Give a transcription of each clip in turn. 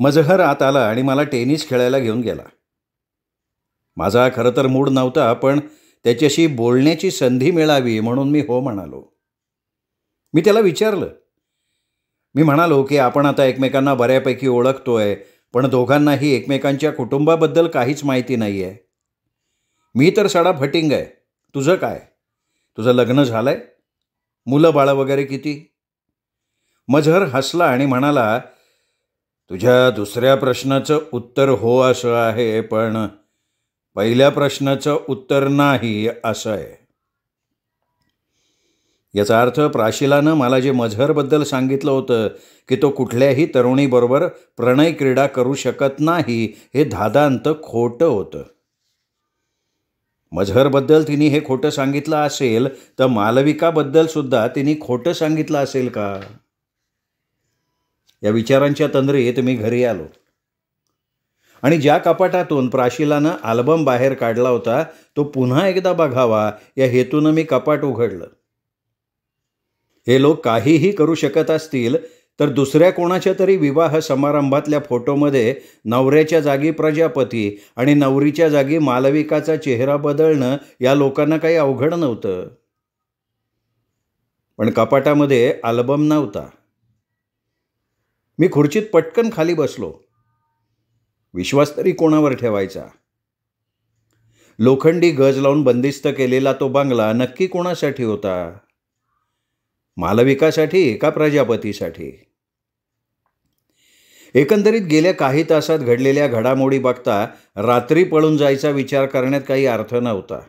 मजहर आत आला आणि मला टेनिस खेळायला घेऊन गेला. माझा खरं तर मूड नव्हता, पण त्याच्याशी बोलण्याची संधी मिळावी म्हणून मी हो म्हणालो. मी त्याला विचारलं. मी म्हणालो की आपण आता एकमेकांना बऱ्यापैकी ओळखतोय, पण दोघांनाही एकमेकांच्या कुटुंबाबद्दल काहीच माहिती नाही आहे. मी तर सडा फटिंग आहे. तुझं काय? तुझं लग्न झालं आहे? मुलं बाळं वगैरे किती? मजहर हसला आणि म्हणाला, तुझ्या दुसऱ्या प्रश्नाचं उत्तर हो असं आहे, पण पहिल्या प्रश्नाचं उत्तर नाही असं आहे. याचा अर्थ प्राशिलानं मला जे मजहरबद्दल सांगितलं होतं की तो कुठल्याही तरुणीबरोबर प्रणय क्रीडा करू शकत नाही, हे धादांत खोटं होतं. मजहरबद्दल तिने हे खोटं सांगितलं असेल तर मालविकाबद्दल सुद्धा तिने खोटं सांगितलं असेल का? या विचारांच्या तंद्रीत मी घरी आलो आणि ज्या कपाटातून प्राशिलानं अल्बम बाहेर काढला होता तो पुन्हा एकदा बघावा या हेतूनं मी कपाट उघडलं. हे लोक काहीही करू शकत असतील तर दुसऱ्या कोणाच्या तरी विवाह समारंभातल्या फोटोमध्ये नवऱ्याच्या जागी प्रजापती आणि नवरीच्या जागी मालविकाचा चेहरा बदलणं या लोकांना काही अवघड नव्हतं. पण कपाटामध्ये अल्बम नव्हता. मी खुर्चीत पटकन खाली बसलो. विश्वास तरी कोणावर ठेवायचा? लोखंडी गज लावून बंदिस्त केलेला तो बंगला नक्की कोणासाठी होता? मालविकासाठी का प्रजापतीसाठी? एकंदरीत गेल्या काही तासात घडलेल्या घडामोडी बघता रात्री पळून जायचा विचार करण्यात काही अर्थ नव्हता.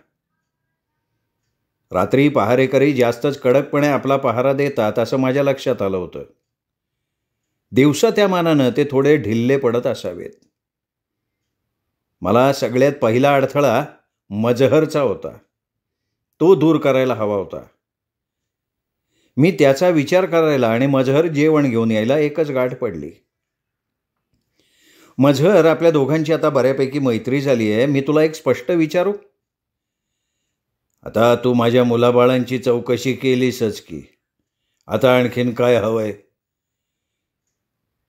रात्री पहारेकरी जास्तच कडकपणे आपला पहारा देतात असं माझ्या लक्षात आलं होतं. दिवसा त्या मानानं ते थोडे ढिल्ले पडत असावेत. मला सगळ्यात पहिला अडथळा मजहरचा होता. तो दूर करायला हवा होता. मी त्याचा विचार करायला आणि मजहर जेवण घेऊन यायला एकच गाठ पडली. मजहर, आपल्या दोघांची आता बऱ्यापैकी मैत्री झाली आहे. मी तुला एक स्पष्ट विचारू? आता तू माझ्या मुलाबाळांची चौकशी केलीसच की, आता आणखीन काय हवंय?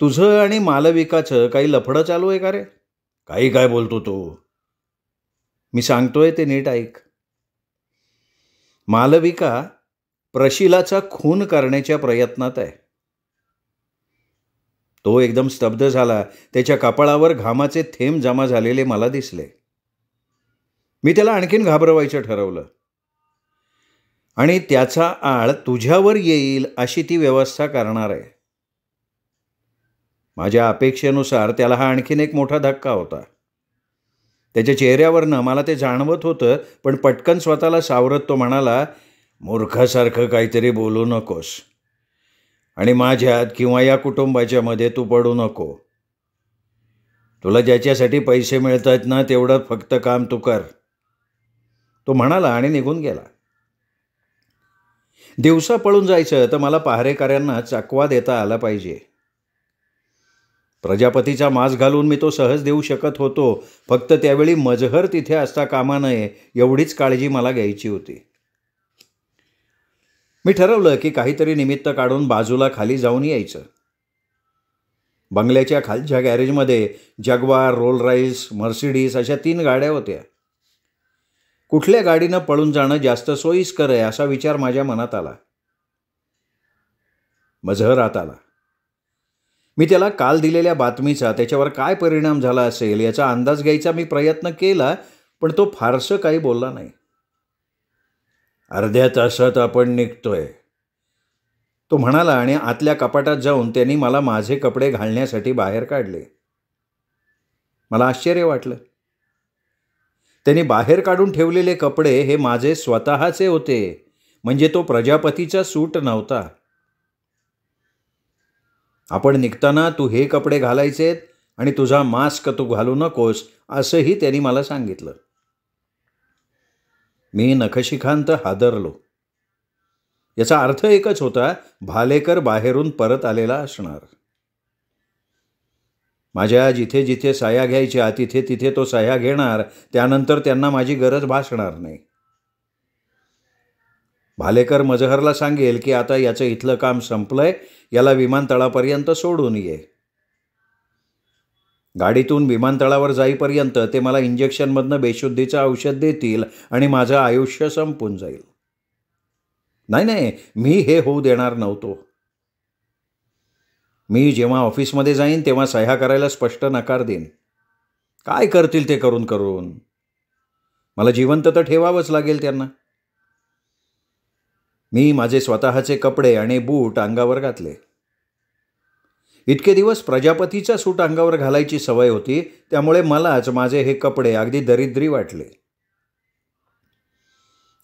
तुझं आणि मालविकाचं काही लफडं चालू आहे का रे? काही काय बोलतो तू? मी सांगतोय ते नीट ऐक. मालविका प्रशिलाचा खून करण्याच्या प्रयत्नात आहे. तो एकदम स्तब्ध झाला. त्याच्या कपाळावर घामाचे थेंब जमा झालेले मला दिसले. मी त्याला आणखीन घाबरवायचं ठरवलं आणि त्याचा आळ तुझ्यावर येईल अशी ती व्यवस्था करणार आहे. माझ्या अपेक्षेनुसार त्याला हा आणखीन एक मोठा धक्का होता. त्याच्या चेहऱ्यावरनं मला ते जाणवत होतं, पण पटकन स्वतःला सावरत तो म्हणाला, मूर्खासारखं काहीतरी बोलू नकोस आणि माझ्यात किंवा या कुटुंबाच्या मध्ये तू पडू नको. तुला ज्याच्यासाठी पैसे मिळत आहेत ना, तेवढं फक्त काम तू कर, तो म्हणाला आणि निघून गेला. दिवसा पळून जायचं तर मला पहारेकऱ्यांना चकवा देता आला पाहिजे. प्रजापतीचा मांस घालून मी तो सहज देऊ शकत होतो. फक्त त्यावेळी मजहर तिथे असता कामा नये एवढीच काळजी मला घ्यायची होती. मी ठरवलं की काहीतरी निमित्त काढून बाजूला खाली जाऊन यायचं. बंगल्याच्या खालच्या गॅरेजमध्ये जगवार, रोल राईस, मर्सिडीज अशा 3 गाड्या होत्या. कुठल्या गाडीनं पळून जाणं जास्त सोयीस्कर आहे असा विचार माझ्या मनात आला. मजहर आत आला. मी त्याला काल दिलेल्या बातमीचा त्याच्यावर काय परिणाम झाला असेल याचा अंदाज घ्यायचा मी प्रयत्न केला, पण तो फारसं काही बोलला नाही. अर्ध्या तासात आपण निघतोय, तो म्हणाला आणि आतल्या कपाटात जाऊन त्यांनी मला माझे कपडे घालण्यासाठी बाहेर काढले. मला आश्चर्य वाटलं. त्यांनी बाहेर काढून ठेवलेले कपडे हे माझे स्वतःचे होते, म्हणजे तो प्रजापतीचा सूट नव्हता. आपण निघताना तू हे कपडे घालायचेत आणि तुझा मास्क तू घालू नकोस असंही त्यांनी मला सांगितलं. मी नखशिखांत हादरलो. याचा अर्थ एकच होता, भालेकर बाहेरून परत आलेला असणार. माझ्या जिथे जिथे सह्या घ्यायच्या तिथे तिथे तो सह्या घेणार. त्यानंतर त्यांना माझी गरज भासणार नाही. भालेकर मजहरला सांगेल की आता याचं इथलं काम संपलंय, याला विमानतळापर्यंत सोडून ये. गाडीतून विमानतळावर जाईपर्यंत ते मला इंजेक्शनमधनं बेशुद्धीचं औषध देतील आणि माझं आयुष्य संपून जाईल. नाही, मी हे होऊ देणार नव्हतो. मी जेव्हा ऑफिसमध्ये जाईन तेव्हा सह्या करायला स्पष्ट नकार देईन. काय करतील ते करून करून. मला जिवंत तर ठेवावंच लागेल त्यांना. मी माझे स्वतःचे कपडे आणि बूट अंगावर घातले. इतके दिवस प्रजापतीचा सूट अंगावर घालायची सवय होती, त्यामुळे मलाच माझे हे कपडे अगदी दरिद्री वाटले.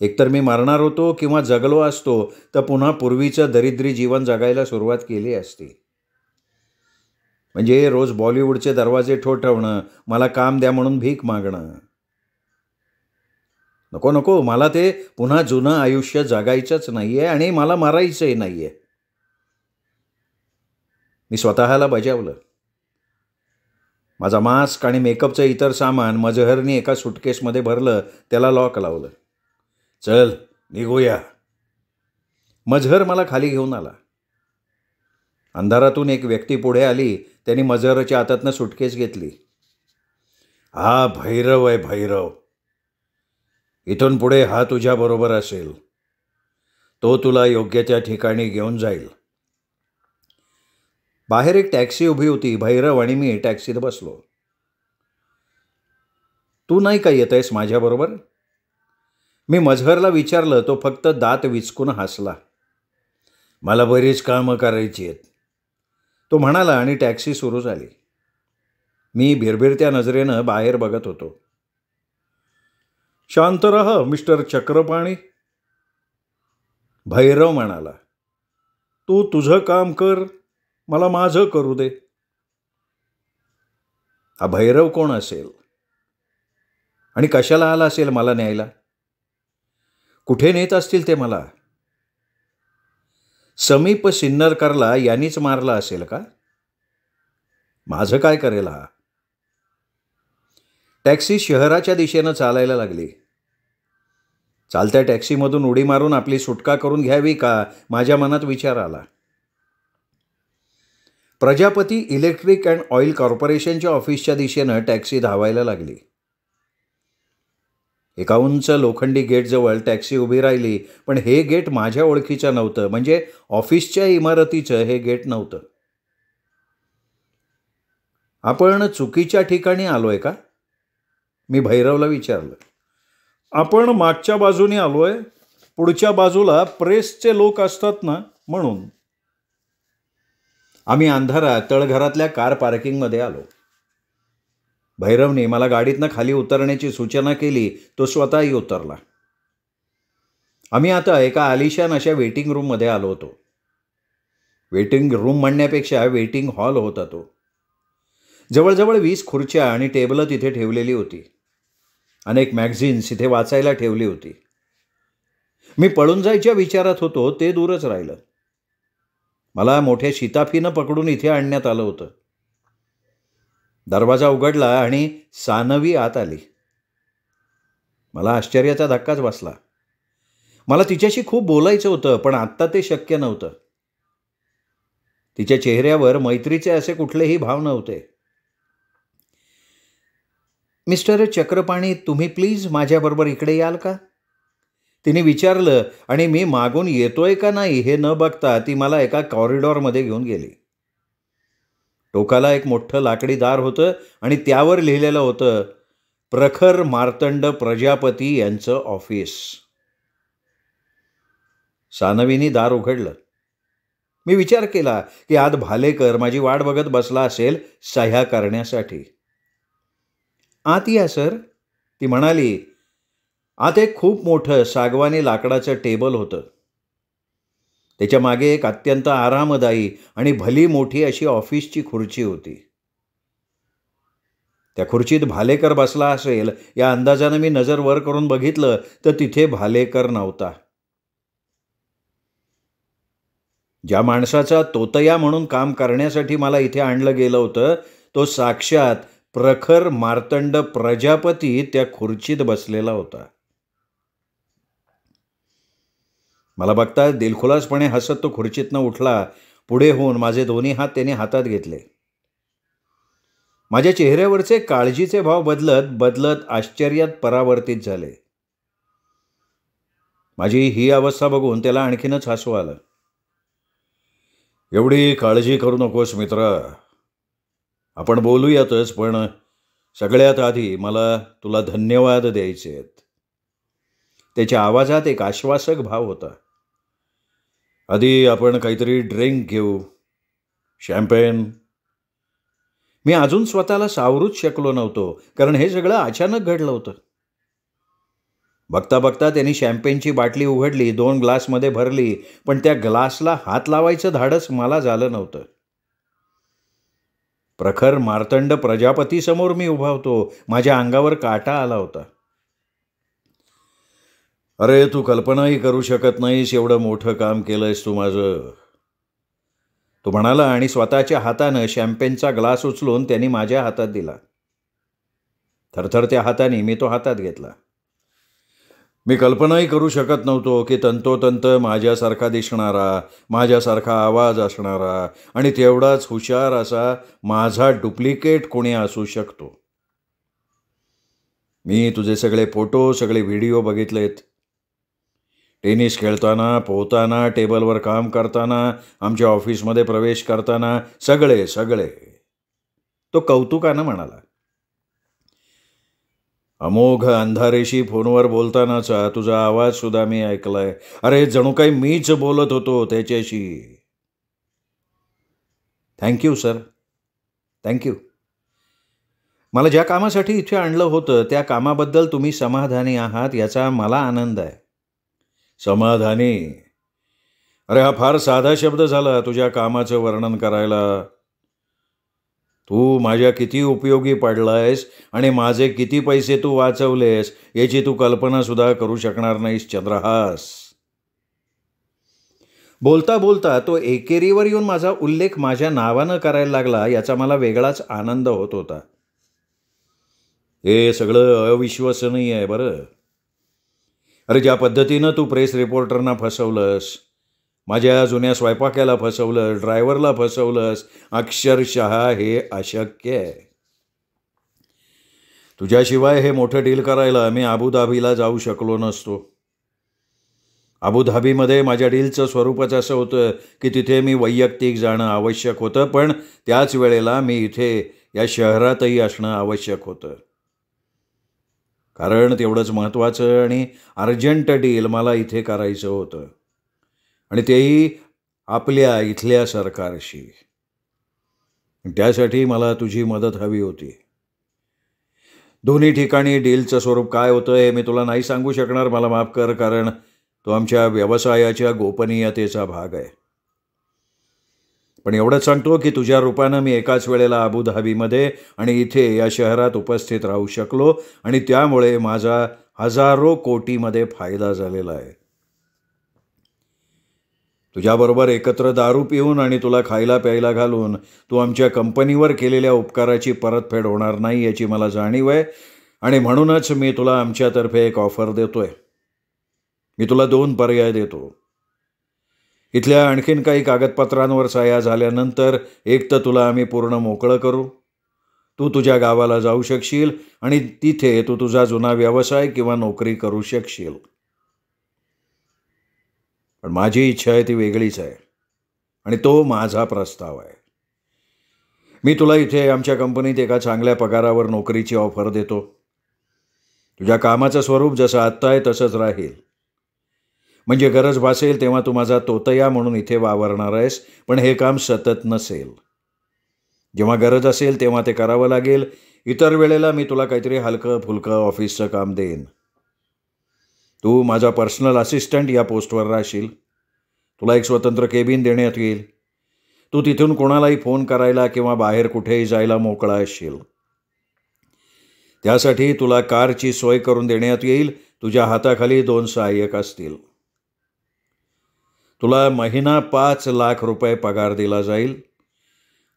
एकतर मी मरणार होतो किंवा जगलो असतो तर पुन्हा पूर्वीचं दरिद्री जीवन जगायला सुरुवात केली असती. म्हणजे रोज बॉलिवूडचे दरवाजे ठोठवणं, मला काम द्या म्हणून भीक मागणं. नको, मला ते पुन्हा जुनं आयुष्य जगायचंच नाहीये आणि मला मरायचंही नाहीये. मी स्वतःला बजावलं. माझा मास्क आणि मेकअपचं इतर सामान मजहरनी एका सुटकेसमध्ये भरलं, त्याला लॉक लावलं. चल निघूया. मजहर मला खाली घेऊन आला. अंधारातून एक व्यक्ती पुढे आली. त्यांनी मजहरच्या हातातनं सुटकेस घेतली. हा भैरव आहे, भैरव. इथून पुढे हा तुझ्याबरोबर असेल. तो तुला योग्य त्या ठिकाणी घेऊन जाईल. बाहेर एक टॅक्सी उभी होती. भैरव आणि मी टॅक्सीत बसलो. तू नाही का येत आहेस माझ्याबरोबर? मी मजहरला विचारलं. तो फक्त दात विचकून हसला. मला बरीच कामं करायची आहेत, तो म्हणाला आणि टॅक्सी सुरू झाली. मी भिरभिरत्या नजरेनं बाहेर बघत होतो. शांत रहा मिस्टर चक्रपाणी, भैरव म्हणाला. तू तुझं काम कर, मला माझं करू दे. हा भैरव कोण असेल आणि कशाला आला असेल मला न्यायला? कुठे नेत असतील ते मला? समीप सिन्नरकरला यांनीच मारला असेल का? माझं काय करेल हा? टॅक्सी शहराच्या दिशेनं चालायला लागली. चालत्या टॅक्सीमधून उडी मारून आपली सुटका करून घ्यावी का, माझ्या मनात विचार आला. प्रजापती इलेक्ट्रिक अँड ऑइल कॉर्पोरेशनच्या ऑफिसच्या दिशेनं टॅक्सी धावायला लागली. एका उंच लोखंडी गेटजवळ टॅक्सी उभी राहिली. पण हे गेट माझ्या ओळखीचं नव्हतं. म्हणजे ऑफिसच्या इमारतीचं हे गेट नव्हतं. आपण चुकीच्या ठिकाणी आलोय का? मी भैरवला विचारलं. आपण मागच्या बाजूने आलोय, पुढच्या बाजूला प्रेसचे लोक असतात ना, म्हणून. आम्ही अंधारात तळघरातल्या कार पार्किंगमध्ये आलो. भैरवने मला गाडीतनं खाली उतरण्याची सूचना केली. तो स्वतःही उतरला. आम्ही आता एका आलिशान अशा वेटिंग रूममध्ये आलो होतो. वेटिंग रूम म्हणण्यापेक्षा वेटिंग हॉल होता तो. जवळजवळ 20 खुर्च्या आणि टेबलं तिथे ठेवलेली होती. अनेक मॅगझिन्स इथे वाचायला ठेवली होती. मी पळून जायच्या विचारात होतो ते दूरच राहिलं. मला मोठ्या शिताफीनं पकडून इथे आणण्यात आलं होतं. दरवाजा उघडला आणि सानवी आत आली. मला आश्चर्याचा धक्काच बसला. मला तिच्याशी खूप बोलायचं होतं, पण आत्ता ते शक्य नव्हतं. तिच्या चेहऱ्यावर मैत्रीचे असे कुठलेही भाव नव्हते. मिस्टर चक्रपाणी, तुम्ही प्लीज माझ्याबरोबर इकडे याल का? तिने विचारलं आणि मी मागून येतोय का नाही हे न बघता ती मला एका कॉरिडॉरमध्ये घेऊन गेली. टोकाला एक मोठं लाकडी दार होतं आणि त्यावर लिहिलेलं होतं, प्रखर मार्तंड प्रजापती यांचं ऑफिस. सानवीनी दार उघडलं. मी विचार केला की आत भालेकर माझी वाट बघत बसला असेल सह्या करण्यासाठी. आत या सर, ती म्हणाली. आत एक खूप मोठं सागवानी लाकडाचं टेबल होतं. त्याच्या मागे एक अत्यंत आरामदायी आणि भली मोठी अशी ऑफिसची खुर्ची होती. त्या खुर्चीत भालेकर बसला असेल या अंदाजानं मी नजर वर करून बघितलं तर तिथे भालेकर नव्हता. ज्या माणसाचा तोतया म्हणून काम करण्यासाठी मला इथे आणलं गेलं होतं तो साक्षात प्रखर मार्तंड प्रजापती त्या खुर्चीत बसलेला होता. मला बघता दिलखुलासपणे हसत तो खुर्चीतनं उठला. पुढे होऊन माझे दोन्ही हात त्याने हातात घेतले. माझ्या चेहऱ्यावरचे काळजीचे भाव बदलत बदलत आश्चर्यात परावर्तित झाले. माझी ही अवस्था बघून त्याला आणखीनच हसू आलं. एवढी काळजी करू नकोस मित्रा, आपण बोलूयातच, पण सगळ्यात आधी मला तुला धन्यवाद द्यायचे आहेत. त्याच्या आवाजात एक आश्वासक भाव होता. आधी आपण काहीतरी ड्रिंक घेऊ, शॅम्पेन. मी अजून स्वतःला सावरूच शकलो नव्हतो, कारण हे सगळं अचानक घडलं होतं. बघता बघता त्यांनी शॅम्पेनची बाटली उघडली, 2 ग्लासमध्ये भरली, पण त्या ग्लासला हात लावायचं धाडस मला झालं नव्हतं. प्रखर मार्तंड प्रजापतीसमोर मी उभा होतो. माझ्या अंगावर काटा आला होता. अरे, तू कल्पनाही करू शकत नाहीस एवढं मोठं काम केलंयस तू माझं, तो म्हणाला आणि स्वतःच्या हातानं शॅम्पेनचा ग्लास उचलून त्यांनी माझ्या हातात दिला. थरथरत्या हाताने मी तो हातात घेतला. मी कल्पनाही करू शकत नव्हतो की तंतोतंत माझ्यासारखा दिसणारा, माझ्यासारखा आवाज असणारा आणि तेवढाच हुशार असा माझा डुप्लिकेट कोणी असू शकतो. मी तुझे सगळे फोटो, सगळे व्हिडिओ बघितलेत. टेनिस खेळताना, पोहताना, टेबलवर काम करताना, आमच्या ऑफिसमध्ये प्रवेश करताना, सगळे सगळे. तो कौतुकानं म्हणाला. अमोघ अंधारेशी फोनवर बोलतानाचा तुझा आवाज सुद्धा मी ऐकलाय. अरे, जणू काही मीच बोलत होतो त्याच्याशी. Thank you sir, thank you. मला ज्या कामासाठी इथे आणलं होतं त्या कामाबद्दल तुम्ही समाधानी आहात याचा मला आनंद आहे. समाधानी? अरे, हा फार साधा शब्द झाला तुझ्या कामाचं वर्णन करायला. तू माझ्या किती उपयोगी पडलायस आणि माझे किती पैसे तू वाचवलेस याची तू कल्पनासुद्धा करू शकणार नाहीस चंद्रहास. बोलता बोलता तो एकेरीवर येऊन माझा उल्लेख माझ्या नावानं करायला लागला. याचा मला वेगळाच आनंद होत होता. हे सगळं अविश्वसनीय आहे बरं. अरे, ज्या पद्धतीनं तू प्रेस रिपोर्टरना फसवलंस, माझ्या जुन्या स्वयंपाक्याला फसवलं, ड्रायव्हरला फसवलंस, अक्षरशः हे अशक्य आहे. तुझ्याशिवाय हे मोठं डील करायला मी अबुधाबीला जाऊ शकलो नसतो. अबुधाबीमध्ये माझ्या डीलचं स्वरूपच असं होतं की तिथे मी वैयक्तिक जाणं आवश्यक होतं, पण त्याच वेळेला मी इथे या शहरातही असणं आवश्यक होतं. कारण तेवढंच महत्त्वाचं आणि अर्जंट डील मला इथे करायचं होतं, आणि तेही आपल्या इथल्या सरकारशी. त्यासाठी मला तुझी मदत हवी होती. दोन्ही ठिकाणी डीलचं स्वरूप काय होतं हे मी तुला नाही सांगू शकणार, मला माफ कर, कारण तो आमच्या व्यवसायाच्या गोपनीयतेचा भाग आहे. पण एवढंच सांगतो की तुझ्या रूपानं मी एकाच वेळेला अबुधाबीमध्ये आणि इथे या शहरात उपस्थित राहू शकलो, आणि त्यामुळे माझा हजारो कोटीमध्ये फायदा झालेला आहे. तुझ्याबरोबर एकत्र दारू पिऊन आणि तुला खायला प्यायला घालून तू आमच्या कंपनीवर केलेल्या उपकाराची परतफेड होणार नाही याची मला जाणीव आहे, आणि म्हणूनच मी तुला आमच्यातर्फे एक ऑफर देतोय. मी तुला 2 पर्याय देतो. इथल्या आणखीन काही कागदपत्रांवर सह्या झाल्यानंतर एक तर तुला आम्ही पूर्ण मोकळं करू, तू तुझ्या गावाला जाऊ शकशील आणि तिथे तू तुझा जुना व्यवसाय किंवा नोकरी करू शकशील. पण माझी इच्छा आहे ती वेगळीच आहे, आणि तो माझा प्रस्ताव आहे. मी तुला इथे आमच्या कंपनीत एका चांगल्या पगारावर नोकरीची ऑफर देतो. तुझ्या कामाचं स्वरूप जसं आत्ता आहे तसंच राहील. म्हणजे गरज भासेल तेव्हा तू माझा तोतया म्हणून इथे वावरणार आहेस, पण हे काम सतत नसेल. जेव्हा गरज असेल तेव्हा ते करावं लागेल. इतर वेळेला मी तुला काहीतरी हलकं फुलकं ऑफिसचं काम देईन. तू माझा पर्सनल असिस्टंट या पोस्टवर राहशील. तुला एक स्वतंत्र केबिन देण्यात येईल. तू तिथून कोणालाही फोन करायला किंवा बाहेर कुठेही जायला मोकळा असशील. त्यासाठी तुला कारची सोय करून देण्यात येईल. तुझ्या हाताखाली 2 सहाय्यक असतील. तुला महिना 5 लाख रुपये पगार दिला जाईल.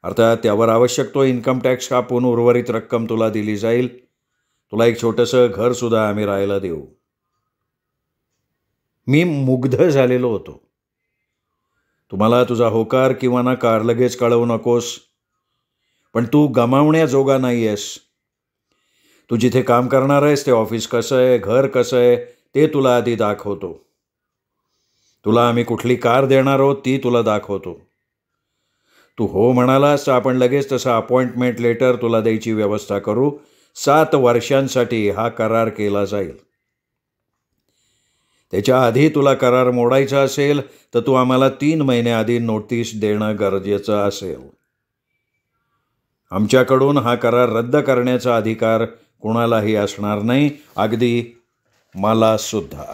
अर्थात त्यावर आवश्यक तो इन्कम टॅक्स कापून उर्वरित रक्कम तुला दिली जाईल. तुला एक छोटंसं घरसुद्धा आम्ही राहायला देऊ. मी मुग्ध झालेलो होतो. तुम्हाला तुझा होकार किंवा नकार लगेच कळवू नकोस. पण तू गमावण्याजोगा नाही आहेस. तू जिथे काम करणार आहेस ते ऑफिस कसं आहे, घर कसं आहे ते तुला आधी दाखवतो. तुला आम्ही कुठली कार देणार आहोत ती तुला दाखवतो. तू हो म्हणालास तर आपण लगेच तसं अपॉइंटमेंट लेटर तुला द्यायची व्यवस्था करू. 7 वर्षांसाठी हा करार केला जाईल. त्याच्या आधी तुला करार मोडायचा असेल तर तू आम्हाला 3 महिन्याआधी नोटीस देणं गरजेचं असेल. आमच्याकडून हा करार रद्द करण्याचा अधिकार कुणालाही असणार नाही, अगदी मला सुद्धा.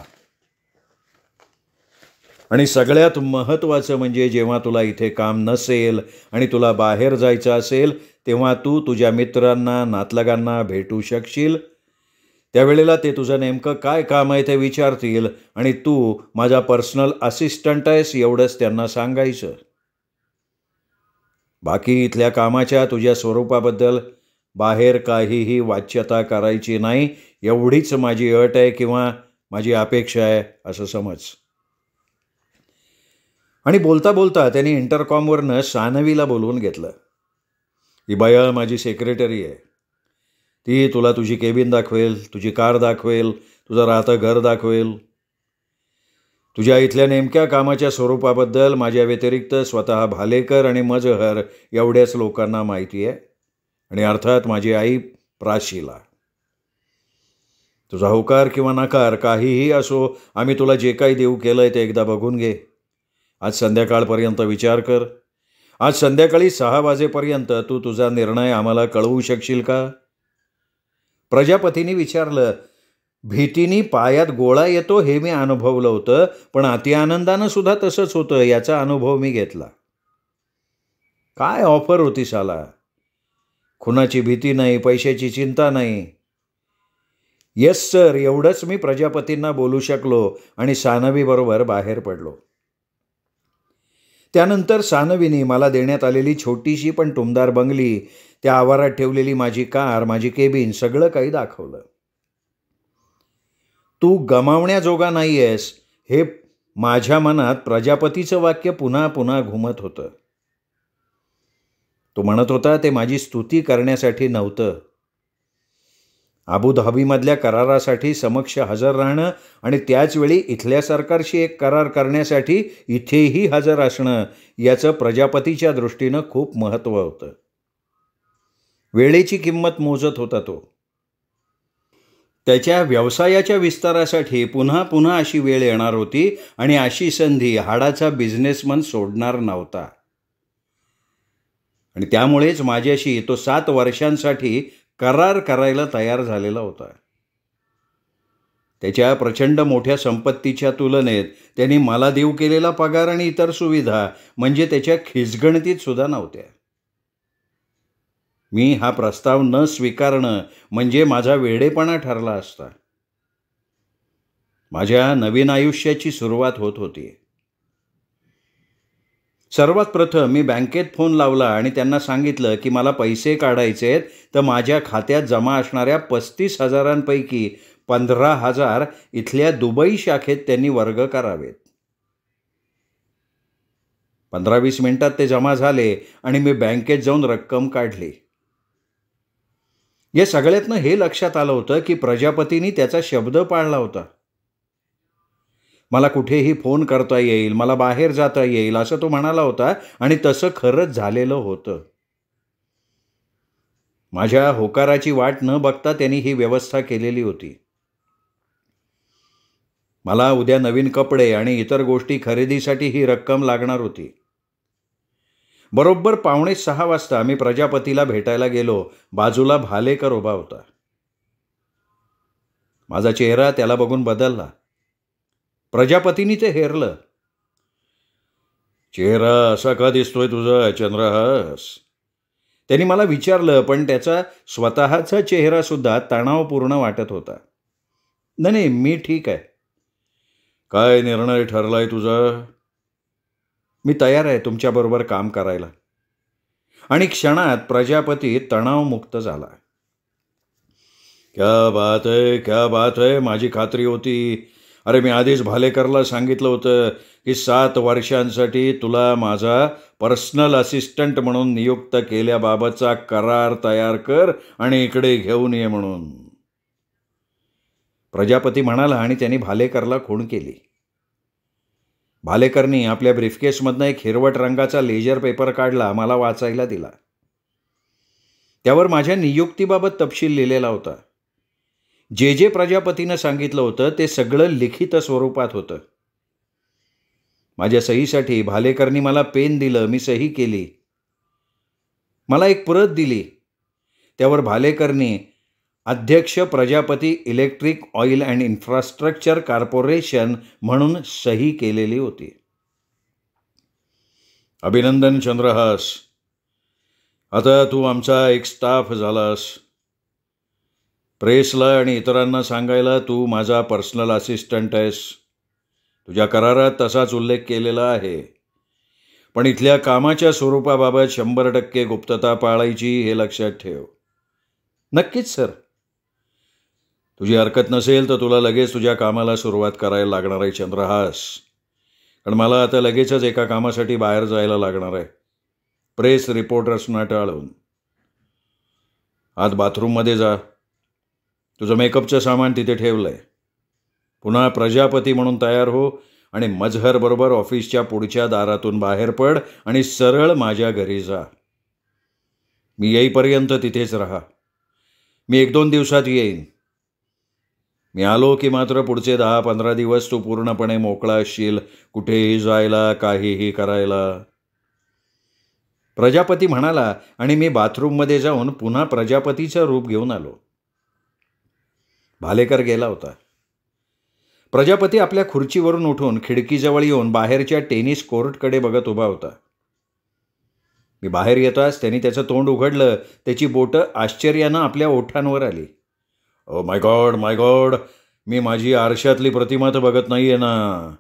आणि सगळ्यात महत्त्वाचं म्हणजे जेव्हा तुला इथे काम नसेल आणि तुला बाहेर जायचं असेल तेव्हा तू तुझ्या मित्रांना, नातलगांना भेटू शकशील. त्यावेळेला ते तुझं नेमकं काय काम आहे ते विचारतील आणि तू माझा पर्सनल असिस्टंट आहेस एवढंच त्यांना सांगायचं. बाकी इथल्या कामाच्या तुझ्या स्वरूपाबद्दल बाहेर काहीही वाच्यता करायची नाही, एवढीच माझी अट आहे किंवा माझी अपेक्षा आहे असं समज. आणि बोलता बोलता त्यांनी इंटरकॉमवरनं सानवीला बोलवून घेतलं. ही बाया माझी सेक्रेटरी आहे. ती तुला तुझी केबिन दाखवेल, तुझी कार दाखवेल, तुझं राहतं घर दाखवेल. तुझ्या इथल्या नेमक्या कामाच्या स्वरूपाबद्दल माझ्या व्यतिरिक्त स्वतः भालेकर आणि मजहर एवढ्याच लोकांना माहिती आहे. आणि अर्थात माझी आई प्राशीला. तुझा होकार किंवा नकार काहीही असो, आम्ही तुला जे काही देऊ केलं आहे ते एकदा बघून घे. आज संध्याकाळपर्यंत विचार कर. आज संध्याकाळी 6 वाजेपर्यंत तू तुझा निर्णय आम्हाला कळवू शकशील का? प्रजापतींनी विचारलं. भीतीने पायात गोळा येतो हे मी अनुभवलं होतं, पण अतिआनंदानं सुद्धा तसंच होतं याचा अनुभव मी घेतला. काय ऑफर होती साला. खुनाची भीती नाही, पैशाची चिंता नाही. येस सर एवढंच मी प्रजापतींना बोलू शकलो आणि सानवीबरोबर बाहेर पडलो. त्यानंतर सानवीने मला देण्यात आलेली छोटीशी पण टुमदार बंगली, त्या आवारात ठेवलेली माझी कार, माझी केबिन सगळं काही दाखवलं. तू गमावण्याजोगा नाही आहेस हे माझ्या मनात प्रजापतीचं वाक्य पुन्हा पुन्हा घुमत होतं. तो म्हणत होता ते माझी स्तुती करण्यासाठी नव्हतं. अबुधाबीमधल्या करारासाठी समक्ष हजर राहणं आणि त्याचवेळी इथल्या सरकारशी एक करार करण्यासाठी इथेही हजर असणं याचं प्रजापतीच्या दृष्टीनं खूप महत्त्व होतं. वेळेची किंमत मोजत होता तो. त्याच्या व्यवसायाच्या विस्तारासाठी पुन्हा पुन्हा अशी वेळ येणार होती आणि अशी संधी हाडाचा बिझनेसमन सोडणार नव्हता. आणि त्यामुळेच माझ्याशी तो 7 वर्षांसाठी करार करायला तयार झालेला होता. त्याच्या प्रचंड मोठ्या संपत्तीच्या तुलनेत त्यांनी मला देऊ केलेला पगार आणि इतर सुविधा म्हणजे त्याच्या खिचगणतीत सुद्धा नव्हत्या. मी हा प्रस्ताव न स्वीकारणं म्हणजे माझा वेडेपणा ठरला असता. माझ्या नवीन आयुष्याची सुरुवात होत होती. सर्वात प्रथम मी बँकेत फोन लावला आणि त्यांना सांगितलं की मला पैसे काढायचे आहेत, तर माझ्या खात्यात जमा असणाऱ्या 35,000पैकी 15,000 इथल्या दुबई शाखेत त्यांनी वर्ग करावेत. 15-20 मिनिटात ते जमा झाले आणि मी बँकेत जाऊन रक्कम काढली. या सगळ्यातनं हे लक्षात आलं होतं की प्रजापतींनी त्याचा शब्द पाळला होता. मला कुठेही फोन करता येईल, मला बाहेर जाता येईल असं तो म्हणाला होता आणि तसं खरंच झालेलं होतं. माझ्या होकाराची वाट न बघता त्यांनी ही व्यवस्था केलेली होती. मला उद्या नवीन कपडे आणि इतर गोष्टी खरेदीसाठी ही रक्कम लागणार होती. बरोबर 5:45 वाजता मी प्रजापतीला भेटायला गेलो. बाजूला भालेकर उभा होता. माझा चेहरा त्याला बघून बदलला. प्रजापतींनी ते हेरलं. चेहरा असा का दिसतोय तुझा चंद्रहास? त्यांनी मला विचारलं, पण त्याचा स्वतःचा चेहरा सुद्धा तणावपूर्ण वाटत होता. नाही मी ठीक आहे. काय निर्णय ठरलाय तुझा? मी तयार आहे तुमच्याबरोबर काम करायला. आणि क्षणात प्रजापती तणावमुक्त झाला. क्या बात है, क्या बात है. माझी खात्री होती अरे मी आधीच भालेकरला सांगितलं होतं की 7 वर्षांसाठी तुला माझा पर्सनल असिस्टंट म्हणून नियुक्त केल्याबाबतचा करार तयार कर आणि इकडे घेऊन ये म्हणून. प्रजापती म्हणाला आणि त्यांनी भालेकरला खूण केली. भालेकरनी आपल्या ब्रीफकेसमधनं एक हिरवट रंगाचा लेजर पेपर काढला, मला वाचायला दिला. त्यावर माझ्या नियुक्तीबाबत तपशील लिहिलेला होता. जे जे प्रजापतीनं सांगितलं होतं ते सगळं लिखित स्वरूपात होतं. माझ्या सहीसाठी भालेकरनी मला पेन दिलं, मी सही केली. मला एक प्रत दिली. त्यावर भालेकरनी अध्यक्ष Prajapati electric oil and infrastructure corporation म्हणून सही केलेली होती. अभिनंदन चंद्रहास, आता तू आमचा एक स्टाफ झालास. प्रेसला आणि इतरांना सांगायला तू माझा पर्सनल असिस्टंट आहेस. तुझ्या करारात तसाच उल्लेख केलेला आहे. पण इथल्या कामाच्या स्वरूपाबाबत 100% गुप्तता पाळायची हे लक्षात ठेव. नक्कीच सर. तुझी हरकत नसेल तर तुला लगेच तुझ्या कामाला सुरुवात करायला लागणार आहे चंद्रहास. कारण मला आता लगेचच एका कामासाठी बाहेर जायला लागणार आहे, प्रेस रिपोर्टर्सना टाळून. आज बाथरूममध्ये जा. तुझं मेकअपचं सामान तिथे ठेवलं आहे. पुन्हा प्रजापती म्हणून तयार हो आणि मजहरबरोबर ऑफिसच्या पुढच्या दारातून बाहेर पड आणि सरळ माझ्या घरी जा. मी येईपर्यंत तिथेच राहा. मी 1-2 दिवसात येईन. मी आलो की मात्र पुढचे 10-15 दिवस तू पूर्णपणे मोकळा असशील, कुठेही जायला, काहीही करायला. प्रजापती म्हणाला आणि मी बाथरूममध्ये जाऊन पुन्हा प्रजापतीचं रूप घेऊन आलो. भालेकर गेला होता. प्रजापती आपल्या खुर्चीवरून उठून खिडकीजवळ येऊन बाहेरच्या टेनिस कोर्टकडे बघत उभा होता. मी बाहेर येताच त्यांनी त्याचं तोंड उघडलं. त्याची बोटं आश्चर्यानं आपल्या ओठांवर आली. Oh my God, my God, मी माझी आरशातली प्रतिमा तर बघत नाहीये ना,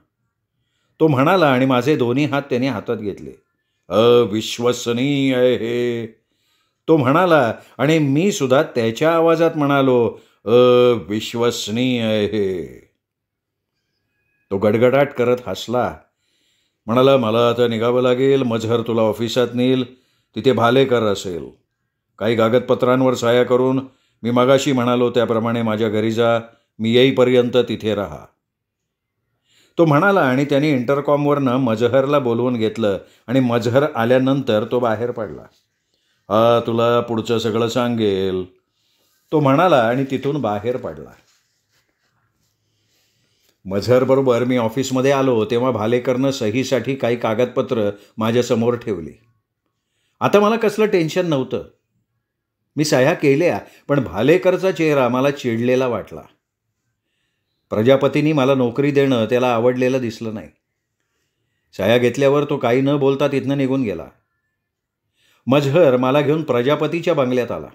तो म्हणाला आणि माझे दोन्ही हात त्याने हातात घेतले. अविश्वसनीय आहे हे, तो म्हणाला आणि मी सुद्धा त्याच्या आवाजात म्हणालो, अविश्वसनीय आहे हे. तो गडगडाट करत हसला. म्हणाला, मला आता निघावं लागेल. मजहर तुला ऑफिसात नेईल. तिथे भालेकर असेल. काही कागदपत्रांवर सह्या करून मी मगाशी म्हणालो त्याप्रमाणे माझ्या घरी जा. मी येईपर्यंत तिथे राहा. तो म्हणाला आणि त्याने इंटरकॉमवरनं मजहरला बोलवून घेतलं आणि मजहर आल्यानंतर तो बाहेर पडला. हा तुला पुढचं सगळं सांगेल, तो म्हणाला आणि तिथून बाहेर पडला. मजहरबरोबर मी ऑफिसमध्ये आलो तेव्हा भालेकरनं सहीसाठी काही कागदपत्र माझ्यासमोर ठेवली. आता मला कसलं टेन्शन नव्हतं. मी सह्या केल्या, पण भालेकरचा चेहरा मला चिडलेला वाटला. प्रजापतींनी मला नोकरी देणं त्याला आवडलेलं दिसलं नाही. सह्या घेतल्यावर तो काही न बोलता तिथनं निघून गेला. मजहर मला घेऊन प्रजापतीच्या बंगल्यात आला.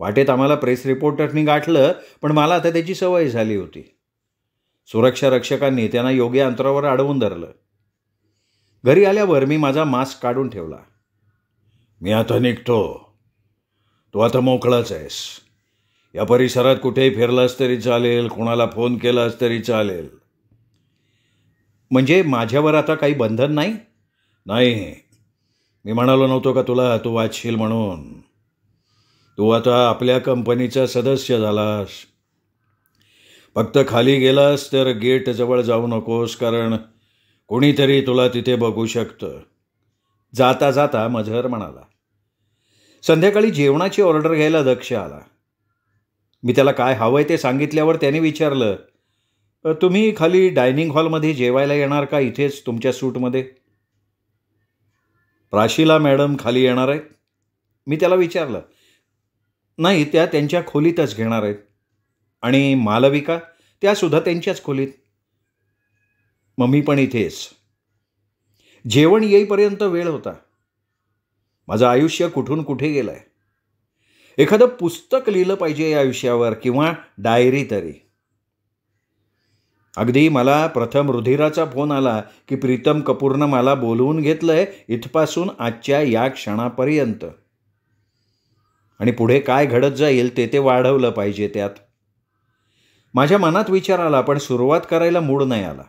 वाटेत आम्हाला प्रेस रिपोर्टरनी गाठलं, पण मला आता त्याची सवय झाली होती. सुरक्षा रक्षकांनी त्यांना योग्य अंतरावर अडवून धरलं. घरी आल्यावर मी माझा मास्क काढून ठेवला. मी आता निघतो. तू आता मोकळाच आहेस. या परिसरात कुठेही फिरलास तरी चालेल, कोणाला फोन केलास तरी चालेल. म्हणजे माझ्यावर आता काही बंधन नाही? नाही. मी म्हणालो नव्हतो का तुला तू वाचशील म्हणून. तू आता आपल्या कंपनीचा सदस्य झालास. फक्त खाली गेलास तर गेटजवळ जाऊ नकोस, कारण कोणीतरी तुला तिथे बघू शकतं. जाता जाता मजहर म्हणाला. संध्याकाळी जेवणाची ऑर्डर घ्यायला दक्ष आला. मी त्याला काय हवंय ते सांगितल्यावर त्याने विचारलं, तुम्ही खाली डायनिंग हॉलमध्ये जेवायला येणार का इथेच तुमच्या सूटमध्ये? प्राशिला मॅडम खाली येणार आहेत? मी त्याला विचारलं. नाही, त्या त्यांच्या खोलीतच घेणार आहेत. आणि मालविका? त्यासुद्धा त्यांच्याच खोलीत. मग मी पण इथेच. जेवण येईपर्यंत वेळ होता. माझं आयुष्य कुठून कुठे गेलं आहे. एखादं पुस्तक लिहिलं पाहिजे या आयुष्यावर, किंवा डायरी तरी. अगदी मला प्रथम रुधिराचा फोन आला की प्रीतम कपूरनं मला बोलवून घेतलंय इथपासून आजच्या या क्षणापर्यंत. आणि पुढे काय घडत जाईल ते वाढवलं पाहिजे त्यात. माझ्या मनात विचार आला, पण सुरुवात करायला मूड नाही आला.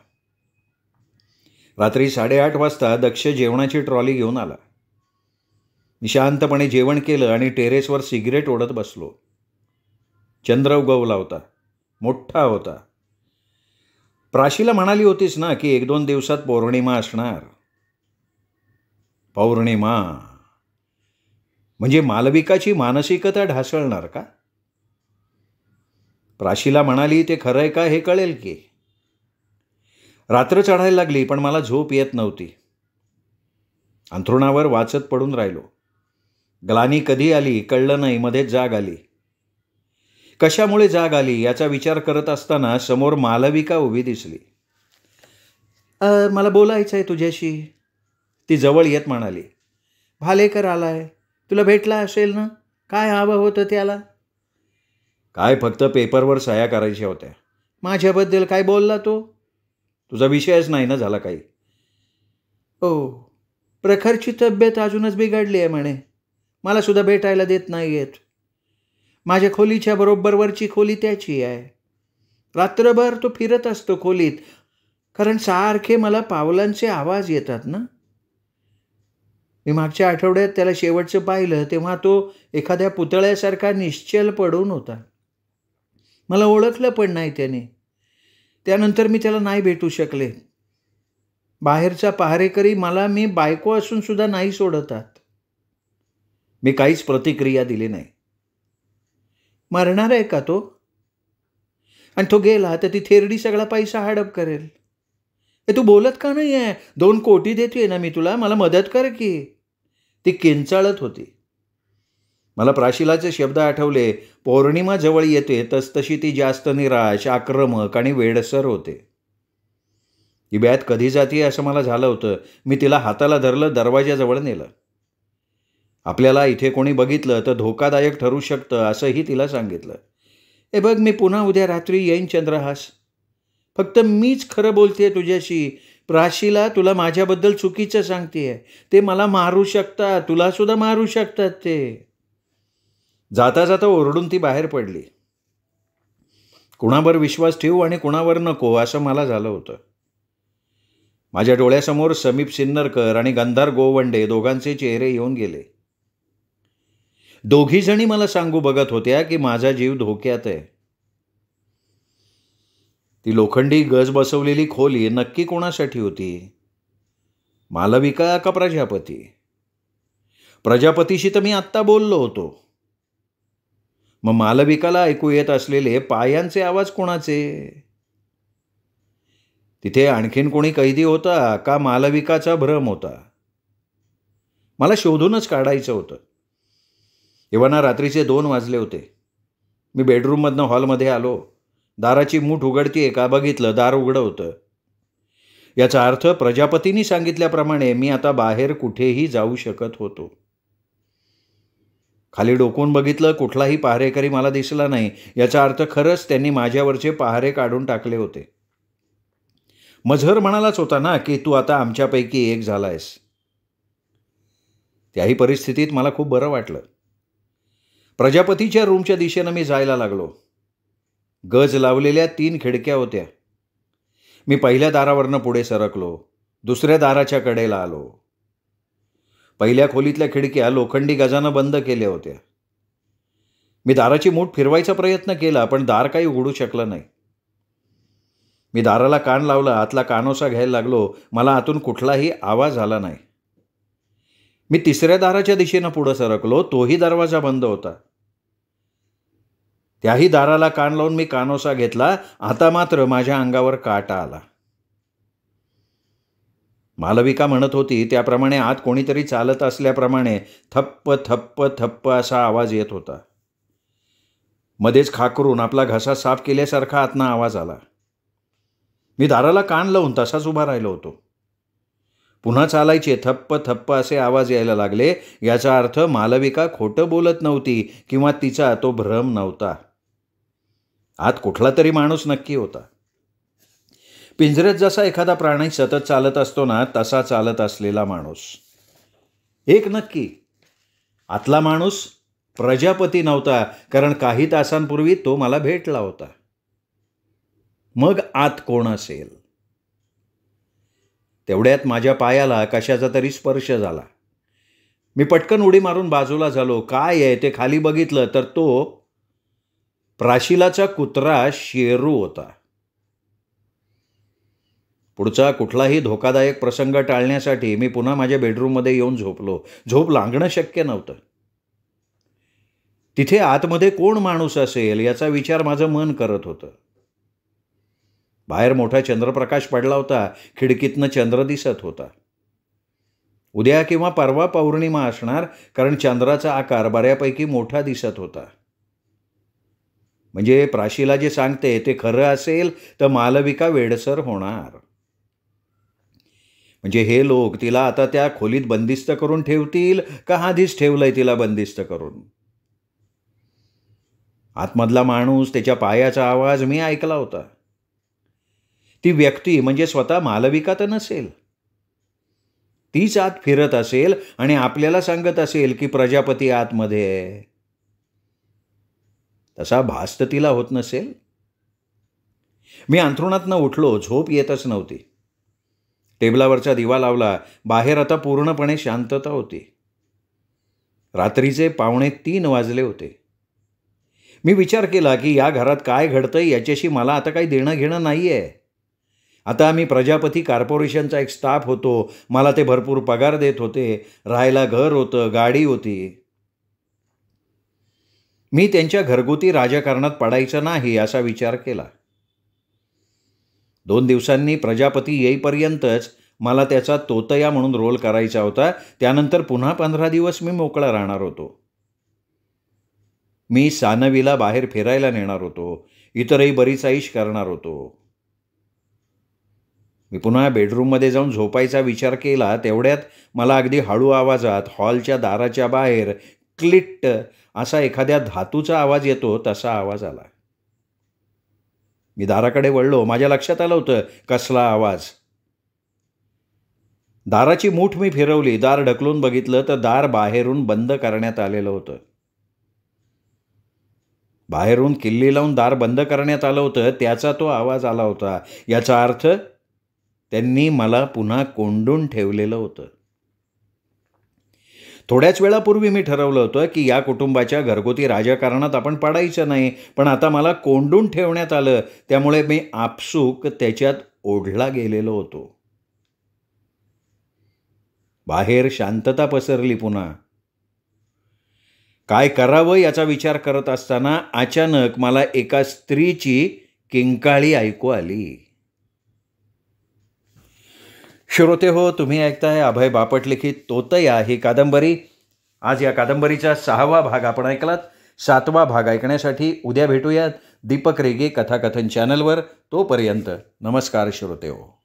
रात्री 8:30 वाजता दक्ष जेवणाची ट्रॉली घेऊन आला. मी शांतपणे जेवण केलं आणि टेरेसवर सिगरेट ओढत बसलो. चंद्र उगवला होता, मोठा होता. प्राशीला म्हणाली होतीस ना की 1-2 दिवसात पौर्णिमा असणार. पौर्णिमा म्हणजे मालविकाची मानसिकता ढासळणार का? प्राशीला म्हणाली ते खरं आहे का हे कळेल की. रात्र चढायला लागली, पण मला झोप येत नव्हती. अंथरुणावर वाचत पडून राहिलो. ग्लानी कधी आली कळलं नाही, मध्येच जाग आली. कशामुळे जाग आली याचा विचार करत असताना समोर मालविका उभी दिसली. मला बोलायचं आहे तुझ्याशी, ती जवळ येत म्हणाली. भालेकर आलाय, तुला भेटला असेल ना, काय हवं होतं त्याला? काय फक्त पेपरवर सह्या करायच्या होत्या. माझ्याबद्दल काय बोलला तो? तुझा विषयच नाही ना झाला काही. ओ, प्रखरची तब्येत अजूनच बिघडली आहे म्हणे, मला सुद्धा भेटायला देत नाही आहेत. माझ्या खोलीच्या बरोबरवरची खोली त्याची आहे. रात्रभर तो फिरत असतो खोलीत, कारण सारखे मला पावलांचे आवाज येतात ना. मी मागच्या आठवड्यात त्याला शेवटचं पाहिलं तेव्हा तो एखाद्या पुतळ्यासारखा निश्चल पडून होता. मला ओळखलं पण नाही त्याने. त्यानंतर मी त्याला नाही भेटू शकले. बाहेरचा पहारेकरी मला मी बायको असून सुद्धा नाही सोडतात. मी काहीच प्रतिक्रिया दिली नाही. मरणार आहे का तो? आणि तो गेला तर ती थेरडी सगळा पैसा हडप करेल. तू बोलत का नाही आहे? 2 कोटी देते ना मी तुला, मला मदत कर की. ती किंचाळत होती. मला प्राशिलाचे शब्द आठवले. पौर्णिमा जवळ येते तसतशी ती जास्त निराश, आक्रमक आणि वेडसर होते. ही बॅत कधी जाते असं मला झालं होतं. मी तिला हाताला धरलं, दरवाजाजवळ नेलं. आपल्याला इथे कोणी बघितलं तर धोकादायक ठरू शकतं असंही तिला सांगितलं. हे बघ, मी पुन्हा उद्या रात्री येईन चंद्रहास. फक्त मीच खरं बोलतेय तुझ्याशी. प्राशीला तुला माझ्याबद्दल चुकीचं सांगतेय. ते मला मारू शकतात, तुला सुद्धा मारू शकतात ते. जाता जाता ओरडून ती बाहेर पडली. कुणावर विश्वास ठेवू आणि कुणावर नको असं मला झालं होतं. माझ्या डोळ्यासमोर समीप सिन्नरकर आणि गंधार गोवंडे दोघांचे चेहरे येऊन गेले. दोघी जणी मला सांगू बघत होत्या की माझा जीव धोक्यात आहे. ती लोखंडी गज बसवलेली खोली नक्की कोणासाठी होती? मालविका का प्रजापती? प्रजापतीशी तर मी आत्ता बोललो होतो. मग मालविकाला ऐकू येत असलेले पायांचे आवाज कोणाचे? तिथे आणखीन कोणी कैदी होता का मालविकाचा भ्रम होता? मला शोधूनच काढायचं होतं. एव्हाना रात्रीचे 2 वाजले होते. मी बेडरूममधनं हॉलमध्ये आलो. दाराची मूठ उघडतीये का बघितलं, दार उघडं होतं. याचा अर्थ प्रजापतींनी सांगितल्याप्रमाणे मी आता बाहेर कुठेही जाऊ शकत होतो. खाली डोकून बघितलं, कुठलाही पहारेकरी मला दिसला नाही. याचा अर्थ खरंच त्यांनी माझ्यावरचे पहारे काढून टाकले होते. मझहर म्हणालाच होता ना की तू आता आमच्यापैकी एक झालायस. त्याही परिस्थितीत मला खूप बरं वाटलं. प्रजापतीच्या रूमच्या दिशेनं मी जायला लागलो. गज लावलेल्या 3 खिडक्या होत्या. मी पहिल्या दारावरनं पुढे सरकलो. दुसऱ्या दाराच्या कडेला आलो. पहिल्या खोलीतल्या खिडक्या लोखंडी गजानं बंद केल्या होत्या. मी दाराची मूठ फिरवायचा प्रयत्न केला, पण दार काही उघडू शकलं नाही. मी दाराला कान लावला, आतला कानोसा घ्यायला लागलो. मला आतून कुठलाही आवाज आला नाही. मी तिसऱ्या दाराच्या दिशेनं पुढं सरकलो. तोही दरवाजा बंद होता. त्याही दाराला कान लावून मी कानोसा घेतला. आता मात्र माझ्या अंगावर काटा आला. मालविका म्हणत होती त्याप्रमाणे आत कोणीतरी चालत असल्याप्रमाणे थप्प थप्प थप्प असा आवाज येत होता. मध्येच खाकरून आपला घसा साफ केल्यासारखा आतनं आवाज आला. मी दाराला कान लावून तसाच उभा राहिलो होतो. पुन्हा चालायचे थप्प थप्प असे आवाज यायला लागले. याचा अर्थ मालविका खोटं बोलत नव्हती किंवा तिचा तो भ्रम नव्हता. आत कुठला तरी माणूस नक्की होता. पिंजऱ्यात जसा एखादा प्राणी सतत चालत असतो ना, तसा चालत असलेला माणूस. एक नक्की, आतला माणूस प्रजापती नव्हता, कारण काही तासांपूर्वी तो मला भेटला होता. मग आत कोण असेल? तेवढ्यात माझ्या पायाला कशाचा तरी स्पर्श झाला. मी पटकन उडी मारून बाजूला झालो. काय आहे ते खाली बघितलं तर तो प्राशिलाचा कुत्रा शेरू होता. पुढचा कुठलाही धोकादायक प्रसंग टाळण्यासाठी मी पुन्हा माझ्या बेडरूममध्ये येऊन झोपलो. झोप लागणं शक्य नव्हतं. तिथे आतमध्ये कोण माणूस असेल याचा विचार माझं मन करत होतं. बाहेर मोठा चंद्रप्रकाश पडला होता. खिडकीतनं चंद्र दिसत होता. उद्या किंवा परवा पौर्णिमा असणार, कारण चंद्राचा आकार बऱ्यापैकी मोठा दिसत होता. म्हणजे प्राशिला जे सांगते ते खरं असेल तर मालविका वेडसर होणार. म्हणजे हे लोक तिला आता त्या खोलीत बंदिस्त करून ठेवतील का आधीच ठेवलंय तिला बंदिस्त करून? आतमधला माणूस, त्याच्या पायाचा आवाज मी ऐकला होता. ती व्यक्ती म्हणजे स्वतः मालविका तर नसेल. तीच आत फिरत असेल आणि आपल्याला सांगत असेल की प्रजापती आतमध्ये आहे. तसा भास तर तिला होत नसेल. मी अंथरुणातनं उठलो. झोप येतच नव्हती. टेबलावरचा दिवा लावला. बाहेर आता पूर्णपणे शांतता होती. रात्रीचे 2:45 वाजले होते. मी विचार केला की या घरात काय घडतंय याच्याशी मला आता काही देणं घेणं नाही आहे. आता मी प्रजापती कॉर्पोरेशनचा एक स्टाफ होतो. मला ते भरपूर पगार देत होते. राहायला घर होतं, गाडी होती. मी त्यांच्या घरगुती राजकारणात पडायचं नाही असा विचार केला. 2 दिवसांनी प्रजापती येईपर्यंतच मला त्याचा तोतया म्हणून रोल करायचा होता. त्यानंतर पुन्हा 15 दिवस मी मोकळा राहणार होतो. मी सानवीला बाहेर फिरायला नेणार होतो. इतरही बरीच ऐश करणार होतो. मी पुन्हा बेडरूममध्ये जाऊन झोपायचा विचार केला. तेवढ्यात मला अगदी हळू आवाजात हॉलच्या दाराच्या बाहेर क्लिट्ट असा एखाद्या धातूचा आवाज येतो तसा आवाज आला. मी दाराकडे वळलो. माझ्या लक्षात आलं होतं कसला आवाज. दाराची मूठ मी फिरवली. दार ढकलून बघितलं तर दार बाहेरून बंद करण्यात आलेलं होतं. बाहेरून किल्ली लावून दार बंद करण्यात आलं होतं, त्याचा तो आवाज आला होता. याचा अर्थ त्यांनी मला पुन्हा कोंडून ठेवलेलं होतं. थोड्याच वेळापूर्वी मी ठरवलं होतं की या कुटुंबाच्या घरगुती राजकारणात आपण पडायचं नाही, पण आता मला कोंडून ठेवण्यात आलं. त्यामुळे मी आपसूक त्याच्यात ओढला गेलेलो होतो. बाहेर शांतता पसरली. पुन्हा काय करावं याचा विचार करत असताना अचानक मला एका स्त्रीची किंकाळी ऐकू आली. श्रोते हो, तुम्ही ऐकताय अभय बापट लिखित तोतया ही कादंबरी. आज या कादंबरीचा 6वा भाग आपण ऐकलात. 7वा भाग ऐकण्यासाठी उद्या भेटूयात दीपक रेगे कथाकथन चॅनलवर. तोपर्यंत नमस्कार श्रोते हो.